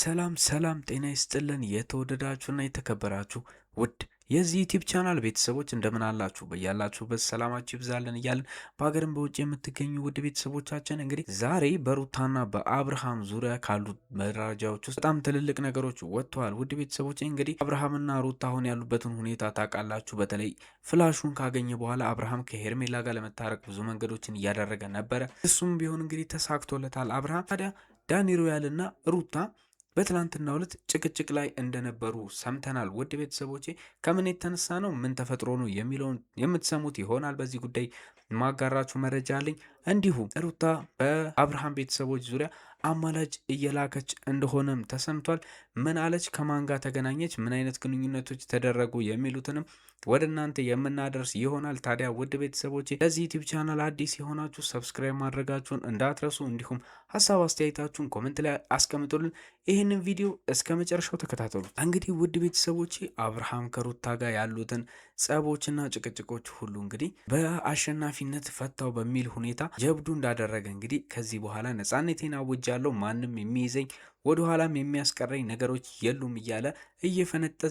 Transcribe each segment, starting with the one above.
ሰላም ሰላም፣ ጤና ይስጥልን የተወደዳችሁና የተከበራችሁ ውድ የዚህ ዩቲዩብ ቻናል ቤተሰቦች እንደምን አላችሁ? በያላችሁበት ሰላማችሁ ይብዛልን እያልን በሀገርም በውጭ የምትገኙ ውድ ቤተሰቦቻችን እንግዲህ ዛሬ በሩታና በአብርሃም ዙሪያ ካሉት መረጃዎች ውስጥ በጣም ትልልቅ ነገሮች ወጥተዋል። ውድ ቤተሰቦች እንግዲህ አብርሃምና ሩታ አሁን ያሉበትን ሁኔታ ታውቃላችሁ። በተለይ ፍላሹን ካገኘ በኋላ አብርሃም ከሄርሜላ ጋር ለመታረቅ ብዙ መንገዶችን እያደረገ ነበረ። እሱም ቢሆን እንግዲህ ተሳክቶለታል። አብርሃም ታዲያ ዳኒ ሮያልና ሩታ በትላንትናው ዕለት ጭቅጭቅ ላይ እንደነበሩ ሰምተናል። ውድ ቤተሰቦቼ ከምን የተነሳ ነው፣ ምን ተፈጥሮ ነው የሚለውን የምትሰሙት ይሆናል። በዚህ ጉዳይ ማጋራችሁ መረጃ አለኝ። እንዲሁም ሩታ በአብርሃም ቤተሰቦች ዙሪያ አማላጅ እየላከች እንደሆነም ተሰምቷል። ምን አለች? ከማን ጋር ተገናኘች? ምን አይነት ግንኙነቶች ተደረጉ? የሚሉትንም ወደ እናንተ የምናደርስ ይሆናል። ታዲያ ውድ ቤተሰቦቼ ለዚህ ዩቲዩብ ቻናል አዲስ የሆናችሁ ሰብስክራይብ ማድረጋችሁን እንዳትረሱ፣ እንዲሁም ሀሳብ አስተያየታችሁን ኮመንት ላይ አስቀምጡልን። ይህንን ቪዲዮ እስከ መጨረሻው ተከታተሉ። እንግዲህ ውድ ቤተሰቦቼ አብርሃም ከሩታ ጋር ያሉትን ጸቦችና ጭቅጭቆች ሁሉ እንግዲህ በአሸናፊነት ፈታው በሚል ሁኔታ ጀብዱ እንዳደረገ እንግዲህ ከዚህ በኋላ ነጻነቴን አውጃለሁ፣ ማንም የሚይዘኝ ወደ ኋላም የሚያስቀረኝ ነገሮች የሉም እያለ እየፈነጨ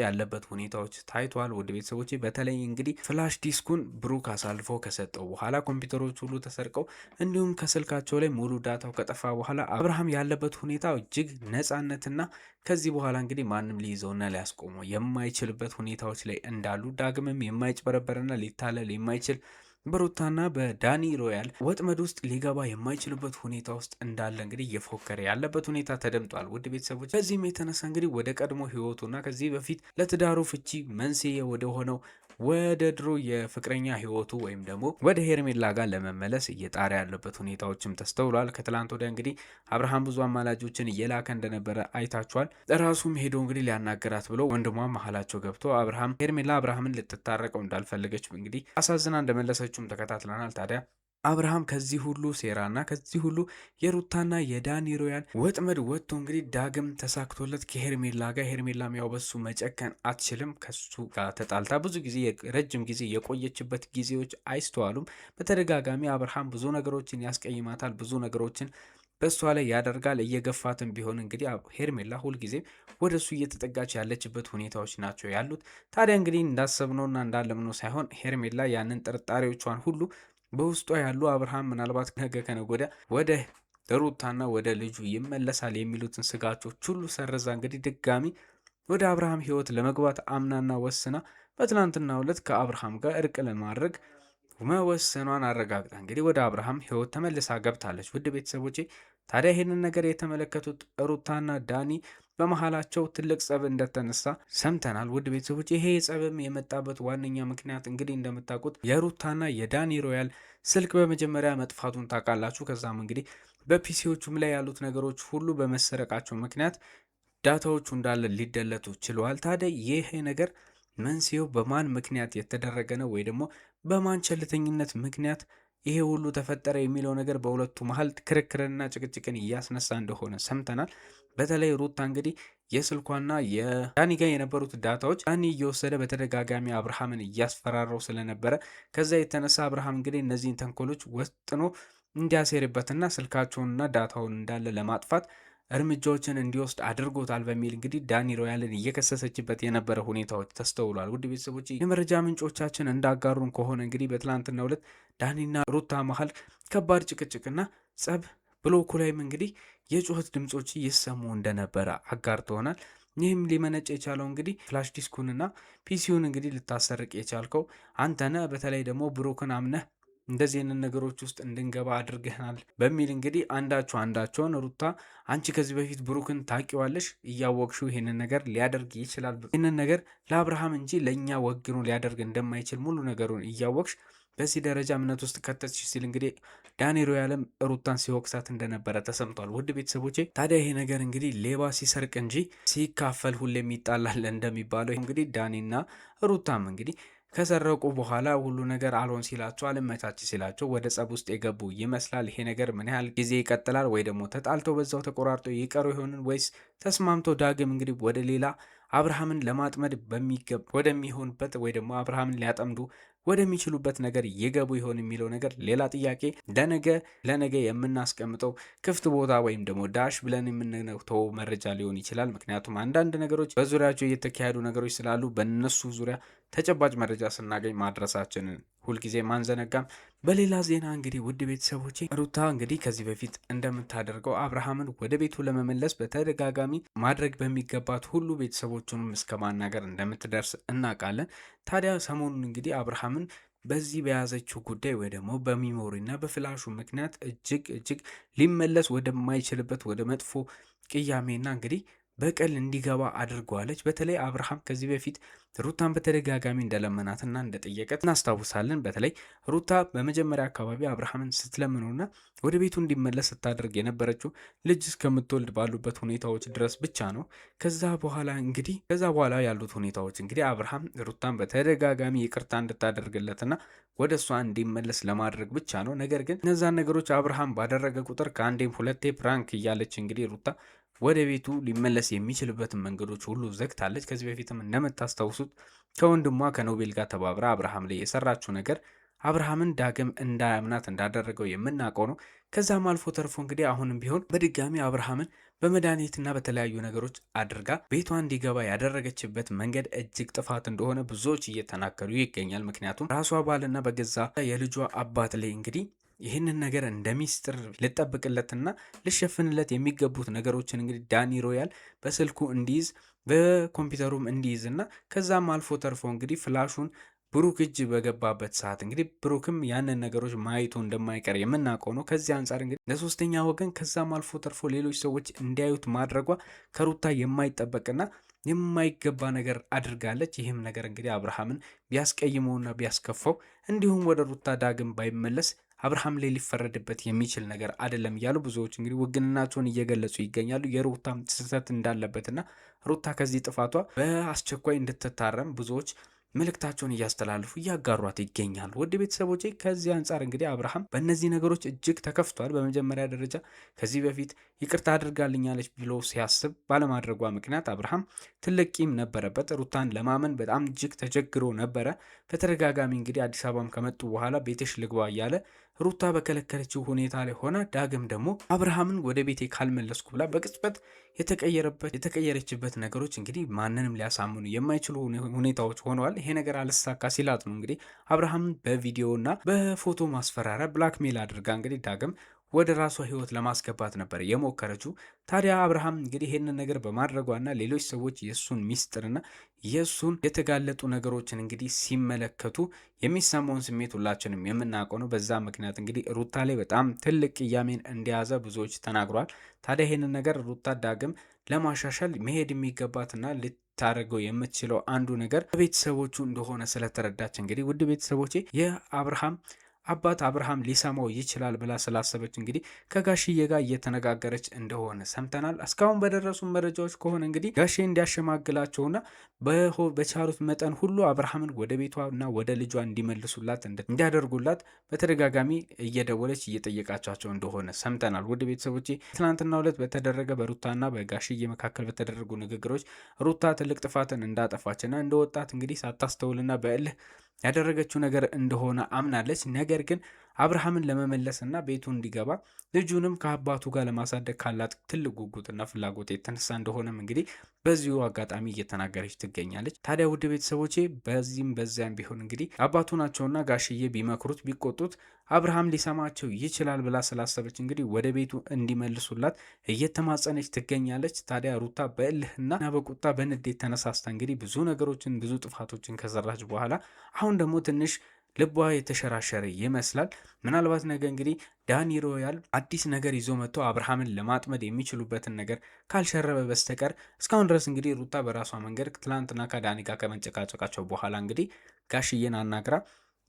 ያለበት ሁኔታዎች ታይቷል። ወደ ቤተሰቦች በተለይ እንግዲህ ፍላሽ ዲስኩን ብሩክ አሳልፎ ከሰጠው በኋላ ኮምፒውተሮች ሁሉ ተሰርቀው እንዲሁም ከስልካቸው ላይ ሙሉ ዳታው ከጠፋ በኋላ አብርሃም ያለበት ሁኔታ እጅግ ነጻነትና ከዚህ በኋላ እንግዲህ ማንም ሊይዘውና ሊያስቆመው የማይችልበት ሁኔታዎች ላይ እንዳሉ ዳግምም የማይጭበረበርና ሊታለል የማይችል በሩታና በዳኒ ሮያል ወጥመድ ውስጥ ሊገባ የማይችልበት ሁኔታ ውስጥ እንዳለ እንግዲህ እየፎከረ ያለበት ሁኔታ ተደምጧል። ውድ ቤተሰቦች በዚህም የተነሳ እንግዲህ ወደ ቀድሞ ህይወቱና ከዚህ በፊት ለትዳሩ ፍቺ መንስኤ ወደ ሆነው ወደ ድሮ የፍቅረኛ ህይወቱ ወይም ደግሞ ወደ ሄርሜላ ጋር ለመመለስ እየጣረ ያለበት ሁኔታዎችም ተስተውሏል። ከትላንት ወዲያ እንግዲህ አብርሃም ብዙ አማላጆችን እየላከ እንደነበረ አይታችኋል። ራሱም ሄዶ እንግዲህ ሊያናገራት ብሎ ወንድሟ መሀላቸው ገብቶ ሄርሜላ አብርሃምን ልትታረቀው እንዳልፈለገች እንግዲህ አሳዝና እንደመለሰችውም ተከታትለናል። ታዲያ አብርሃም ከዚህ ሁሉ ሴራና ከዚህ ሁሉ የሩታና የዳኒ ሮያል ወጥመድ ወጥቶ እንግዲህ ዳግም ተሳክቶለት ከሄርሜላ ጋር ሄርሜላም ያው በሱ መጨከን አትችልም። ከሱ ጋር ተጣልታ ብዙ ጊዜ ረጅም ጊዜ የቆየችበት ጊዜዎች አይስተዋሉም። በተደጋጋሚ አብርሃም ብዙ ነገሮችን ያስቀይማታል፣ ብዙ ነገሮችን በእሷ ላይ ያደርጋል። እየገፋትም ቢሆን እንግዲህ ሄርሜላ ሁልጊዜም ወደ እሱ እየተጠጋች ያለችበት ሁኔታዎች ናቸው ያሉት። ታዲያ እንግዲህ እንዳሰብነውና እንዳለምነው ሳይሆን ሄርሜላ ያንን ጥርጣሬዎቿን ሁሉ በውስጧ ያሉ አብርሃም ምናልባት ነገ ከነገ ወዲያ ወደ ሩታና ወደ ልጁ ይመለሳል የሚሉትን ስጋቶች ሁሉ ሰርዛ እንግዲህ ድጋሚ ወደ አብርሃም ህይወት ለመግባት አምናና ወስና በትናንትናው ዕለት ከአብርሃም ጋር እርቅ ለማድረግ መወሰኗን አረጋግጣ እንግዲህ ወደ አብርሃም ህይወት ተመልሳ ገብታለች። ውድ ቤተሰቦቼ ታዲያ ይህንን ነገር የተመለከቱት ሩታና ዳኒ በመሃላቸው ትልቅ ጸብ እንደተነሳ ሰምተናል። ውድ ቤተሰቦች ይሄ ጸብም የመጣበት ዋነኛ ምክንያት እንግዲህ እንደምታውቁት የሩታና የዳኒ ሮያል ስልክ በመጀመሪያ መጥፋቱን ታውቃላችሁ። ከዛም እንግዲህ በፒሲዎቹም ላይ ያሉት ነገሮች ሁሉ በመሰረቃቸው ምክንያት ዳታዎቹ እንዳለ ሊደለቱ ችለዋል። ታዲያ ይሄ ነገር መንስኤው በማን ምክንያት የተደረገ ነው ወይ ደግሞ በማን ቸልተኝነት ምክንያት ይሄ ሁሉ ተፈጠረ የሚለው ነገር በሁለቱ መሀል ክርክርና ጭቅጭቅን እያስነሳ እንደሆነ ሰምተናል። በተለይ ሩታ እንግዲህ የስልኳና የዳኒ ጋር የነበሩት ዳታዎች ዳኒ እየወሰደ በተደጋጋሚ አብርሃምን እያስፈራረው ስለነበረ ከዛ የተነሳ አብርሃም እንግዲህ እነዚህን ተንኮሎች ወጥኖ እንዲያሴርበትና ስልካቸውንና ዳታውን እንዳለ ለማጥፋት እርምጃዎችን እንዲወስድ አድርጎታል በሚል እንግዲህ ዳኒ ሮያልን እየከሰሰችበት የነበረ ሁኔታዎች ተስተውሏል። ውድ ቤተሰቦች የመረጃ ምንጮቻችን እንዳጋሩን ከሆነ እንግዲህ በትላንትናው ዕለት ዳኒና ሩታ መሀል ከባድ ጭቅጭቅና ጸብ ብሎኩ ላይም እንግዲህ የጩኸት ድምጾች ይሰሙ እንደነበረ አጋርተውናል። ይህም ሊመነጭ የቻለው እንግዲህ ፍላሽ ዲስኩንና ፒሲውን እንግዲህ ልታሰርቅ የቻልከው አንተነ፣ በተለይ ደግሞ ብሩክን አምነህ እንደዚህ አይነት ነገሮች ውስጥ እንድንገባ አድርገናል በሚል እንግዲህ አንዳቸውን ሩታ አንቺ ከዚህ በፊት ብሩክን ታውቂዋለሽ፣ እያወቅሽው ይህንን ነገር ሊያደርግ ይችላል፣ ይህንን ነገር ለአብርሃም እንጂ ለእኛ ወግኖ ሊያደርግ እንደማይችል ሙሉ ነገሩን እያወቅሽ በዚህ ደረጃ እምነት ውስጥ ከተትሽ ሲል እንግዲህ ዳኒ ሮያልም ሩታን ሲወቅሳት እንደነበረ ተሰምቷል። ውድ ቤተሰቦቼ ታዲያ ይሄ ነገር እንግዲህ ሌባ ሲሰርቅ እንጂ ሲካፈል ሁሌም ይጣላል እንደሚባለው እንግዲህ ዳኒና ሩታም እንግዲህ ከሰረቁ በኋላ ሁሉ ነገር አልሆን ሲላቸው አልመቻች ሲላቸው ወደ ጸብ ውስጥ የገቡ ይመስላል። ይሄ ነገር ምን ያህል ጊዜ ይቀጥላል? ወይ ደግሞ ተጣልተው በዛው ተቆራርጠው ይቀሩ ይሆንን? ወይስ ተስማምተው ዳግም እንግዲህ ወደ ሌላ አብርሃምን ለማጥመድ ወደሚሆንበት ወይ ደግሞ አብርሃምን ሊያጠምዱ ወደሚችሉበት ነገር ይገቡ ይሆን የሚለው ነገር ሌላ ጥያቄ ለነገ የምናስቀምጠው ክፍት ቦታ ወይም ደግሞ ዳሽ ብለን የምንተው መረጃ ሊሆን ይችላል። ምክንያቱም አንዳንድ ነገሮች በዙሪያቸው እየተካሄዱ ነገሮች ስላሉ በእነሱ ዙሪያ ተጨባጭ መረጃ ስናገኝ ማድረሳችንን ሁልጊዜ ማንዘነጋም። በሌላ ዜና እንግዲህ ውድ ቤተሰቦቼ ሩታ እንግዲህ ከዚህ በፊት እንደምታደርገው አብርሃምን ወደ ቤቱ ለመመለስ በተደጋጋሚ ማድረግ በሚገባት ሁሉ ቤተሰቦቹንም እስከ ማናገር እንደምትደርስ እናውቃለን። ታዲያ ሰሞኑን እንግዲህ አብርሃምን በዚህ በያዘችው ጉዳይ ወይ ደግሞ በሚሞሪና በፍላሹ ምክንያት እጅግ ሊመለስ ወደማይችልበት ወደ መጥፎ ቅያሜና እንግዲህ በቀል እንዲገባ አድርገዋለች። በተለይ አብርሃም ከዚህ በፊት ሩታን በተደጋጋሚ እንደለመናትና እንደጠየቀት እናስታውሳለን። በተለይ ሩታ በመጀመሪያ አካባቢ አብርሃምን ስትለምነውና ወደ ቤቱ እንዲመለስ ስታደርግ የነበረችው ልጅ እስከምትወልድ ባሉበት ሁኔታዎች ድረስ ብቻ ነው። ከዛ በኋላ ያሉት ሁኔታዎች እንግዲህ አብርሃም ሩታን በተደጋጋሚ ይቅርታ እንድታደርግለትና ወደ እሷ እንዲመለስ ለማድረግ ብቻ ነው። ነገር ግን እነዛን ነገሮች አብርሃም ባደረገ ቁጥር ከአንዴም ሁለቴ ፕራንክ እያለች እንግዲህ ሩታ ወደ ቤቱ ሊመለስ የሚችልበትን መንገዶች ሁሉ ዘግታለች። ከዚህ በፊትም እንደምታስታውሱት ከወንድሟ ከኖቤል ጋር ተባብራ አብርሃም ላይ የሰራችው ነገር አብርሃምን ዳግም እንዳያምናት እንዳደረገው የምናውቀው ነው። ከዛም አልፎ ተርፎ እንግዲህ አሁንም ቢሆን በድጋሚ አብርሃምን በመድኃኒትና በተለያዩ ነገሮች አድርጋ ቤቷ እንዲገባ ያደረገችበት መንገድ እጅግ ጥፋት እንደሆነ ብዙዎች እየተናገሩ ይገኛል። ምክንያቱም ራሷ ባልና በገዛ የልጇ አባት ላይ እንግዲህ ይህንን ነገር እንደ ሚስጥር ልጠብቅለትና ልሸፍንለት የሚገቡት ነገሮችን እንግዲህ ዳኒ ሮያል በስልኩ እንዲይዝ በኮምፒውተሩም እንዲይዝ እና ከዛም አልፎ ተርፎ እንግዲህ ፍላሹን ብሩክ እጅ በገባበት ሰዓት እንግዲህ ብሩክም ያንን ነገሮች ማየቱ እንደማይቀር የምናውቀው ነው። ከዚህ አንጻር እንግዲህ ለሶስተኛ ወገን ከዛም አልፎ ተርፎ ሌሎች ሰዎች እንዲያዩት ማድረጓ ከሩታ የማይጠበቅና የማይገባ ነገር አድርጋለች። ይህም ነገር እንግዲህ አብርሃምን ቢያስቀይመውና ቢያስከፋው እንዲሁም ወደ ሩታ ዳግም ባይመለስ አብርሃም ላይ ሊፈረድበት የሚችል ነገር አይደለም እያሉ ብዙዎች እንግዲህ ውግንናቸውን እየገለጹ ይገኛሉ። የሩታም ስህተት እንዳለበትና ሩታ ከዚህ ጥፋቷ በአስቸኳይ እንድትታረም ብዙዎች መልእክታቸውን እያስተላልፉ እያጋሯት ይገኛሉ። ውድ ቤተሰቦቼ ከዚህ አንጻር እንግዲህ አብርሃም በእነዚህ ነገሮች እጅግ ተከፍቷል። በመጀመሪያ ደረጃ ከዚህ በፊት ይቅርታ አድርጋልኛለች ብሎ ሲያስብ ባለማድረጓ ምክንያት አብርሃም ትልቅ ቂም ነበረበት። ሩታን ለማመን በጣም እጅግ ተቸግሮ ነበረ። በተደጋጋሚ እንግዲህ አዲስ አበባም ከመጡ በኋላ ቤትሽ ልግባ እያለ ሩታ በከለከለችው ሁኔታ ላይ ሆና ዳግም ደግሞ አብርሃምን ወደ ቤቴ ካልመለስኩ ብላ በቅጽበት የተቀየረችበት ነገሮች እንግዲህ ማንንም ሊያሳምኑ የማይችሉ ሁኔታዎች ሆነዋል። ይሄ ነገር አልሳካ ሲላት ነው እንግዲህ አብርሃምን በቪዲዮና በፎቶ ማስፈራሪያ ብላክሜል አድርጋ እንግዲህ ዳግም ወደ ራሷ ህይወት ለማስገባት ነበር የሞከረችው። ታዲያ አብርሃም እንግዲህ ይህንን ነገር በማድረጓና ሌሎች ሰዎች የእሱን ሚስጥርና የእሱን የተጋለጡ ነገሮችን እንግዲህ ሲመለከቱ የሚሰማውን ስሜት ሁላችንም የምናውቀው ነው። በዛ ምክንያት እንግዲህ ሩታ ላይ በጣም ትልቅ ቅያሜን እንደያዘ ብዙዎች ተናግሯል። ታዲያ ይህንን ነገር ሩታ ዳግም ለማሻሻል መሄድ የሚገባትና ልታደርገው የምትችለው አንዱ ነገር ቤተሰቦቹ እንደሆነ ስለተረዳች እንግዲህ ውድ ቤተሰቦቼ የአብርሃም አባት አብርሃም ሊሰማው ይችላል ብላ ስላሰበች እንግዲህ ከጋሽዬ ጋር እየተነጋገረች እንደሆነ ሰምተናል። እስካሁን በደረሱ መረጃዎች ከሆነ እንግዲህ ጋሼ እንዲያሸማግላቸውና በቻሉት መጠን ሁሉ አብርሃምን ወደ ቤቷና ወደ ልጇ እንዲመልሱላት እንዲያደርጉላት በተደጋጋሚ እየደወለች እየጠየቃቻቸው እንደሆነ ሰምተናል። ውድ ቤተሰቦቼ ትናንትናው ዕለት በተደረገ በሩታና በጋሽዬ መካከል በተደረጉ ንግግሮች ሩታ ትልቅ ጥፋትን እንዳጠፋችና እንደወጣት እንግዲህ ሳታስተውልና በእልህ ያደረገችው ነገር እንደሆነ አምናለች። ነገር ግን አብርሃምን ለመመለስና ቤቱ እንዲገባ ልጁንም ከአባቱ ጋር ለማሳደግ ካላት ትልቅ ጉጉትና ፍላጎት የተነሳ እንደሆነም እንግዲህ በዚሁ አጋጣሚ እየተናገረች ትገኛለች። ታዲያ ውድ ቤተሰቦቼ በዚህም በዚያም ቢሆን እንግዲህ አባቱ ናቸውና ጋሽዬ ቢመክሩት ቢቆጡት አብርሃም ሊሰማቸው ይችላል ብላ ስላሰበች እንግዲህ ወደ ቤቱ እንዲመልሱላት እየተማጸነች ትገኛለች። ታዲያ ሩታ በእልህና በቁጣ በንዴት ተነሳስታ እንግዲህ ብዙ ነገሮችን ብዙ ጥፋቶችን ከሰራች በኋላ አሁን ደግሞ ትንሽ ልቧ የተሸራሸረ ይመስላል። ምናልባት ነገ እንግዲህ ዳኒ ሮያል አዲስ ነገር ይዞ መጥቶ አብርሃምን ለማጥመድ የሚችሉበትን ነገር ካልሸረበ በስተቀር እስካሁን ድረስ እንግዲህ ሩታ በራሷ መንገድ ትላንትና ከዳኒ ጋር ከመጨቃጨቃቸው በኋላ እንግዲህ ጋሽዬን አናግራ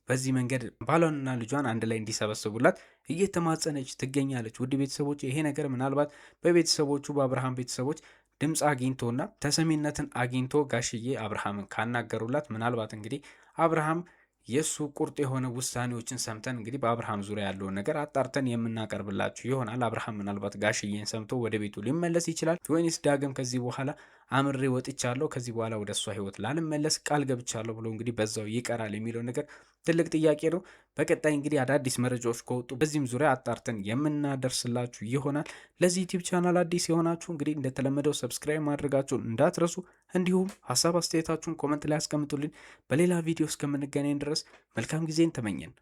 በዚህ መንገድ ባሏንና ልጇን አንድ ላይ እንዲሰበስቡላት እየተማጸነች ትገኛለች። ውድ ቤተሰቦች ይሄ ነገር ምናልባት በቤተሰቦቹ በአብርሃም ቤተሰቦች ድምፅ አግኝቶና ተሰሚነትን አግኝቶ ጋሽዬ አብርሃምን ካናገሩላት ምናልባት እንግዲህ አብርሃም የእሱ ቁርጥ የሆነ ውሳኔዎችን ሰምተን እንግዲህ በአብርሃም ዙሪያ ያለውን ነገር አጣርተን የምናቀርብላችሁ ይሆናል። አብርሃም ምናልባት ጋሽዬን ሰምቶ ወደ ቤቱ ሊመለስ ይችላል ወይንስ ዳግም ከዚህ በኋላ አምሬ ወጥቻለሁ ከዚህ በኋላ ወደ እሷ ህይወት ላልመለስ ቃል ገብቻለሁ ብሎ እንግዲህ በዛው ይቀራል የሚለው ነገር ትልቅ ጥያቄ ነው። በቀጣይ እንግዲህ አዳዲስ መረጃዎች ከወጡ በዚህም ዙሪያ አጣርተን የምናደርስላችሁ ይሆናል። ለዚህ ዩቲዩብ ቻናል አዲስ የሆናችሁ እንግዲህ እንደተለመደው ሰብስክራይብ ማድረጋችሁን እንዳትረሱ፣ እንዲሁም ሀሳብ አስተያየታችሁን ኮመንት ላይ አስቀምጡልኝ። በሌላ ቪዲዮ እስከምንገናኝ ድረስ መልካም ጊዜን ተመኘን።